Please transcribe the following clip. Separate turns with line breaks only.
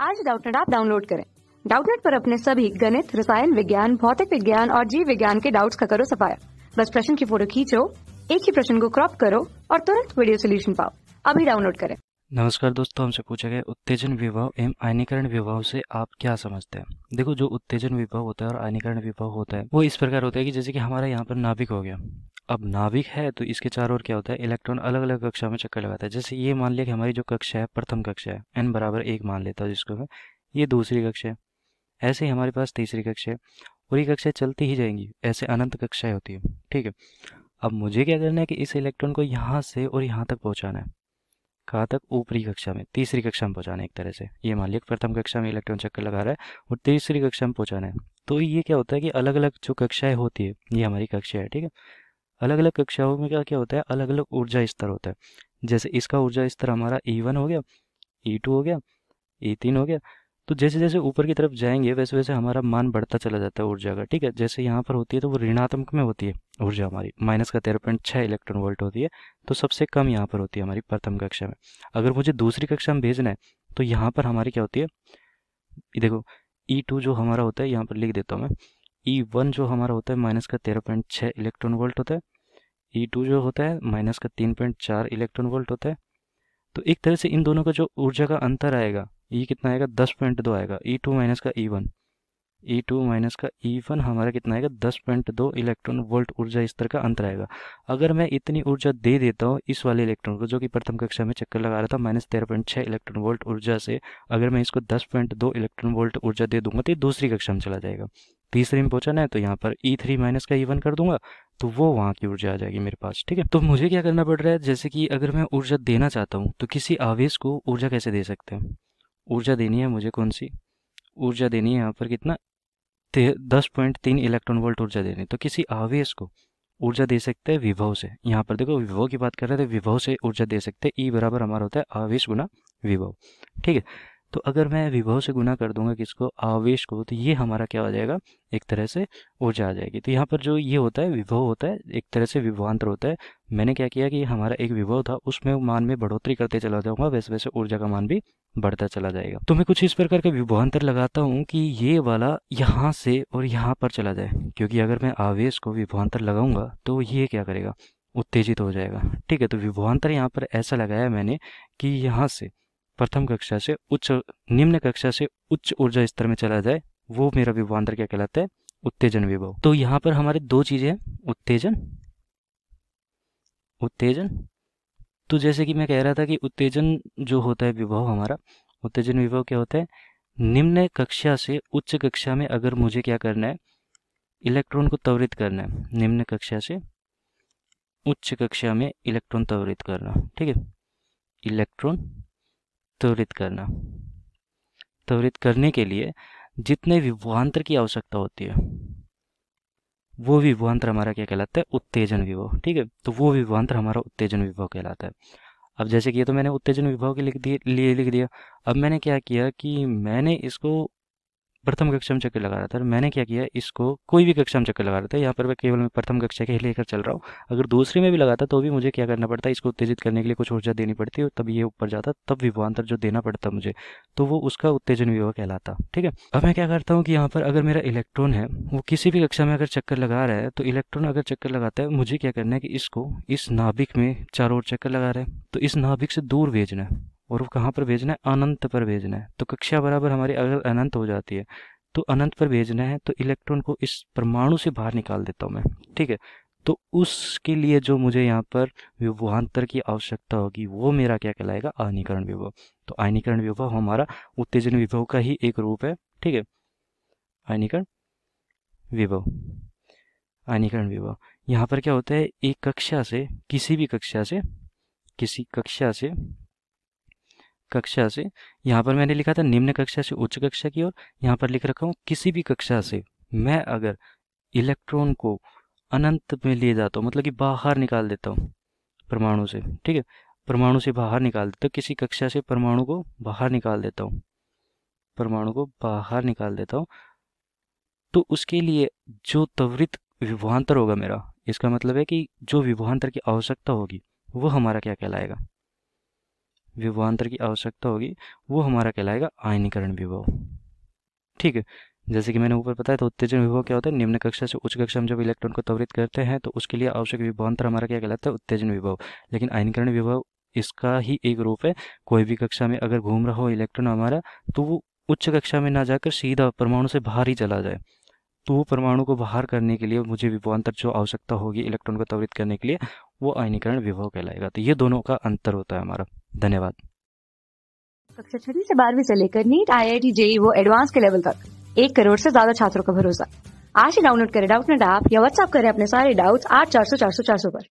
आज Doubtnut app download करें। Doubtnut पर अपने सभी गणित, रसायन विज्ञान, भौतिक विज्ञान और जीव विज्ञान के डाउट्स का करो सफाया। बस प्रश्न की फोटो खींचो, एक ही प्रश्न को क्रॉप करो और तुरंत वीडियो सोल्यूशन पाओ। अभी डाउनलोड करें।
नमस्कार दोस्तों, हमसे पूछा गया उत्तेजन विभव एवं आयनीकरण विभव से आप क्या समझते हैं। देखो, जो उत्तेजन विभव होता है और आयनीकरण विभव होता है वो इस प्रकार होता है कि जैसे कि हमारा यहाँ पर नाभिक हो गया। अब नाभिक है तो इसके चारों ओर क्या होता है, इलेक्ट्रॉन अलग अलग कक्षा में चक्कर लगाता है। जैसे ये मान लिया कि हमारी जो कक्षा है प्रथम कक्षा है, n बराबर 1 मान लेता हूँ जिसको मैं, ये दूसरी कक्षा है। ऐसे ही हमारे पास तीसरी कक्षा है और ये कक्षाएं चलती ही जाएंगी, ऐसे अनंत कक्षाएं होती है। ठीक है, अब मुझे क्या करना है कि इस इलेक्ट्रॉन को यहाँ से और यहाँ तक पहुँचाना है। कहाँ तक? ऊपरी कक्षा में, तीसरी कक्षा में पहुंचाना है। एक तरह से ये मान लिया प्रथम कक्षा में इलेक्ट्रॉन चक्कर लगा रहा है और तीसरी कक्षा में पहुंचाना है। तो ये क्या होता है कि अलग अलग जो कक्षाएं होती है, ये हमारी कक्षा है। ठीक है, अलग अलग कक्षाओं में क्या क्या होता है, अलग अलग ऊर्जा स्तर होता है। जैसे इसका ऊर्जा स्तर हमारा E1 हो गया, E2 हो गया, E3 हो गया। तो जैसे जैसे ऊपर की तरफ जाएंगे वैसे वैसे हमारा मान बढ़ता चला जाता है ऊर्जा का। ठीक है, जैसे यहाँ पर होती है तो वो ऋणात्मक में होती है ऊर्जा हमारी, -13.6 इलेक्ट्रॉन वोल्ट होती है। तो सबसे कम यहाँ पर होती है हमारी प्रथम कक्षा में। अगर मुझे दूसरी कक्षा में भेजना है तो यहाँ पर हमारी क्या होती है, ये देखो E2 जो हमारा होता है, यहाँ पर लिख देता हूँ मैं, E1 जो हमारा होता है -13.6 इलेक्ट्रॉन वोल्ट होता है, E2 जो होता है -3.4 इलेक्ट्रॉन वोल्ट होता है। तो एक तरह से इन दोनों का जो ऊर्जा का अंतर आएगा, ये कितना आएगा, 10.2 आएगा। E2 माइनस का E1, E2 माइनस का E1 हमारा कितना आएगा, 10.2 इलेक्ट्रॉन वोल्ट ऊर्जा स्तर का अंतर आएगा। अगर मैं इतनी ऊर्जा दे देता हूँ इस वाले इलेक्ट्रॉन को, जो कि प्रथम कक्षा में चक्कर लगा रहा था -13.6 इलेक्ट्रॉन वोल्ट ऊर्जा से, अगर मैं इसको 10.2 इलेक्ट्रॉन वोल्ट ऊर्जा दे दूंगा तो ये दूसरी कक्षा में चला जाएगा। तीसरी में पहुंचाना है तो यहाँ पर E3 माइनस का E1 कर दूंगा तो वो वहाँ की ऊर्जा आ जाएगी मेरे पास। ठीक है, तो मुझे क्या करना पड़ रहा है, जैसे कि अगर मैं ऊर्जा देना चाहता हूँ तो किसी आवेश को ऊर्जा कैसे दे सकते हैं। ऊर्जा देनी है मुझे, कौन सी ऊर्जा देनी है, यहाँ पर कितना 10.3 इलेक्ट्रॉन वोल्ट ऊर्जा देनी है। तो किसी आवेश को ऊर्जा दे सकते हैं विभव से। यहाँ पर देखो विभव की बात कर रहे थे, विभव से ऊर्जा दे सकते हैं। E बराबर हमारा होता है आवेश गुना विभव। ठीक है, तो अगर मैं विभव से गुना कर दूंगा किसको, आवेश को, तो ये हमारा क्या हो जाएगा, एक तरह से ऊर्जा आ जाएगी। तो यहाँ पर जो ये होता है विभव होता है, एक तरह से विभवांतर होता है। मैंने क्या किया कि हमारा एक विभव था, उसमें मान में बढ़ोतरी करते चला जाऊंगा, वैसे वैसे ऊर्जा का मान भी बढ़ता चला जाएगा। तो मैं कुछ इस प्रकार का विभवांतर लगाता हूँ कि ये वाला यहाँ से और यहाँ पर चला जाए, क्योंकि अगर मैं आवेश को विभवांतर लगाऊंगा तो ये क्या करेगा, उत्तेजित हो जाएगा। ठीक है, तो विभवांतर यहाँ पर ऐसा लगाया मैंने कि यहाँ से प्रथम कक्षा से उच्च, निम्न कक्षा से उच्च ऊर्जा स्तर में चला जाए, वो मेरा विभवांतर क्या कहलाता है, उत्तेजन विभव। तो यहाँ पर हमारे दो चीजें हैं, उत्तेजन, उत्तेजन। तो जैसे कि मैं कह रहा था कि उत्तेजन जो होता है विभव हमारा, उत्तेजन विभव क्या होता है, निम्न कक्षा से उच्च कक्षा में अगर मुझे क्या करना है, इलेक्ट्रॉन को त्वरित करना है, निम्न कक्षा से उच्च कक्षा में इलेक्ट्रॉन त्वरित करना। ठीक है, इलेक्ट्रॉन त्वरित करना, त्वरित करने के लिए जितने विभवांतर की आवश्यकता होती है वो विभवांतर हमारा क्या कहलाता है, उत्तेजन विभव। ठीक है, तो वो विभवांतर हमारा उत्तेजन विभव कहलाता है। अब जैसे कि ये तो मैंने उत्तेजन विभव के लिख दिया। अब मैंने क्या किया कि मैंने इसको प्रथम कक्षा में चक्कर लगा रहा था, मैंने क्या किया, इसको कोई भी कक्षा में चक्कर लगा रहा था, यहाँ पर मैं केवल मैं प्रथम कक्षा के ही लेकर चल रहा हूँ। अगर दूसरे में भी लगाता तो भी मुझे क्या करना पड़ता, इसको उत्तेजित करने के लिए कुछ ऊर्जा देनी पड़ती है, तब ये ऊपर जाता, तब विभवांतर जो देना पड़ता मुझे, तो वो उसका उत्तेजन विभव कहलाता। ठीक है, अब मैं क्या करता हूँ कि यहाँ पर अगर मेरा इलेक्ट्रॉन है वो किसी भी कक्षा में अगर चक्कर लगा रहा है, तो इलेक्ट्रॉन अगर चक्कर लगाता है, मुझे क्या करना है कि इसको इस नाभिक में चारों ओर चक्कर लगा रहा है, तो इस नाभिक से दूर भेजना है। और वो कहाँ पर भेजना है, अनंत पर भेजना है। तो कक्षा बराबर हमारी अगर अनंत हो जाती है तो अनंत पर भेजना है, तो इलेक्ट्रॉन को इस परमाणु से बाहर निकाल देता हूँ मैं। ठीक है, तो उसके लिए जो मुझे यहाँ पर विभवांतर की आवश्यकता होगी वो मेरा क्या कहलाएगा, आयनीकरण विभव। तो आयनीकरण विभव हमारा उत्तेजन विभव का ही एक रूप है। ठीक है, आयनीकरण विभव, आयनीकरण विभव। यहाँ पर क्या होता है, एक कक्षा से, किसी भी कक्षा से, किसी कक्षा से यहाँ पर मैंने लिखा था निम्न कक्षा से उच्च कक्षा की ओर, यहाँ पर लिख रखा हूँ किसी भी कक्षा से मैं अगर इलेक्ट्रॉन को अनंत में ले जाता हूँ, मतलब कि बाहर निकाल देता हूँ परमाणु से। ठीक है, परमाणु से बाहर निकाल देता हूँ, किसी कक्षा से परमाणु को बाहर निकाल देता हूँ, परमाणु को बाहर निकाल देता हूँ, तो उसके लिए जो त्वरित विभवांतर होगा मेरा, इसका मतलब है कि जो विभवांतर की आवश्यकता होगी वो हमारा क्या कहलाएगा, विभवांतर की आवश्यकता होगी वो हमारा कहलाएगा आयनीकरण विभव। ठीक है, जैसे कि मैंने ऊपर बताया तो उत्तेजन विभव क्या होता है, निम्न कक्षा से उच्च कक्षा में जब इलेक्ट्रॉन को त्वरित करते हैं तो उसके लिए आवश्यक विभवांतर हमारा क्या कहलाता है, उत्तेजन विभव। लेकिन आयनीकरण विभव इसका ही एक रूप है। कोई भी कक्षा में अगर घूम रहा हो इलेक्ट्रॉन हमारा, तो वो उच्च कक्षा में ना जाकर सीधा परमाणु से बाहर ही चला जाए। तो वो परमाणु को बाहर करने के लिए मुझे विभवांतर जो आवश्यकता होगी इलेक्ट्रॉन को त्वरित करने के लिए, वो आयनीकरण विभव कहलाएगा। तो ये दोनों का अंतर होता है हमारा। धन्यवाद।
कक्षा 6वीं से 12वीं से लेकर नीट, IIT, JEE वो एडवांस के लेवल तक 1 करोड़ से ज्यादा छात्रों का भरोसा। आज ही डाउनलोड करें डाउटनेट ऐप या व्हाट्सएप करें अपने सारे डाउट्स 8400 400 400 पर।